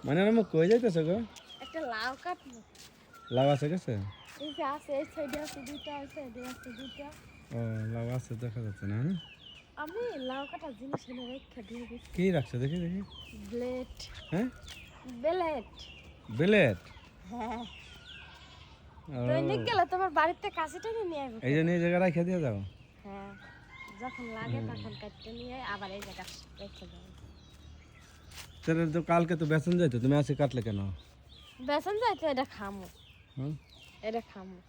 মানে আমি কই যাইতেছো গো? একটা লাউ কাটবো। লাউ আছে কাছে? এই যে আছে, এই সাইডে আছে দুইটা, এই সাইডে আছে দুইটা। ও লাউ আছে দেখা যাচ্ছে না, হ্যাঁ? আমি লাউ কাটার জিনিস এনে রেখে দিয়ে গেছি। কি রাখছো দেখি দেখি? ব্লেড। হ্যাঁ? ব্লেড। বিলেট? হ্যাঁ। ও দৈনিক গেলে তোমার বাড়িতে কাছে টেনে নিয়ে আসবো। এই জন্য এই জায়গায় রাখে দিয়ে যাও। হ্যাঁ, যখন লাগে তখন কাটতে নিয়ে আবার এই জায়গা রেখে যাবো। তাহলে তো কালকে তো বেসন যাইতো, তুমি আজকে কাটলে কেন? বেসন যাইতো, এটা খামো। হ্যাঁ? এটা খামো।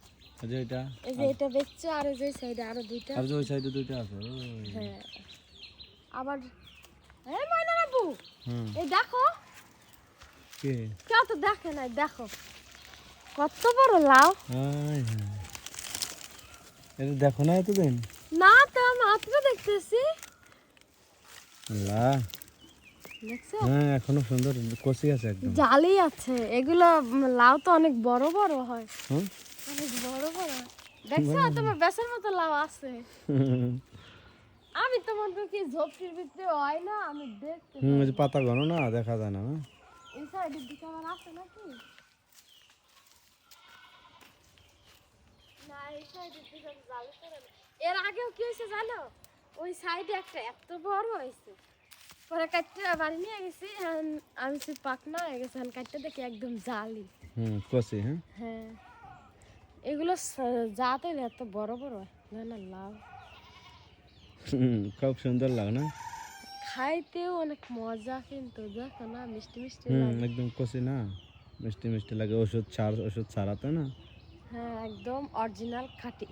এই যে এটা এই যে এটা বেচছো, আর এই যে সাইডে আরো দুইটা। আর যে ওই সাইডে দুইটা আছে। ওই। হ্যাঁ। আবার এই ময়না বাবু, হুম। এই দেখো, কে? কেউ তো দেখে নাই, দেখো কত বড় লাউ। হায় হায়। এটা দেখো না এতদিন? না তো মাত্র দেখতেছি। আল্লাহ। দেখছো? হ্যাঁ এখনো সুন্দর কচি আছে একদম। জালি আছে এগুলো। লাউ তো অনেক বড় বড় হয়। হুম? অনেক বড় বড়। দেখছো তোমার বেসের মতো লাউ আছে। আমি তোমার তো কি ঝোপটির ভিতরে হয় না, আমি দেখতে হুম, পাই। ওই যে পাতা ঘন না দেখা যায় না, না? এই সাইডের দিকে আমার আছে নাকি? না, এই সাইডের দিকে আমি জালি করে না। এর আগেও কি হয়েছে জানো? ওই সাইডে একটা এত বড় হয়েছে, পরে কাটতে বাড়ি নিয়ে গেছি, আমি সে পাকনা হয়ে গেছে, কাটতে দেখি একদম জালি। হুম, কচি, হ্যাঁ? হ্যাঁ, এগুলো জাতে এত বড় বড় হয় না, না লাউ। হুম, খুব সুন্দর লাগে না? খাইতেও অনেক মজা, কিন্তু দেখো না মিষ্টি মিষ্টি হুম, লাগে। একদম কচি না? মিষ্টি মিষ্টি লাগে, ওষুধ ছাড়াতে না? হ্যাঁ, একদম অরিজিনাল খাঁটি।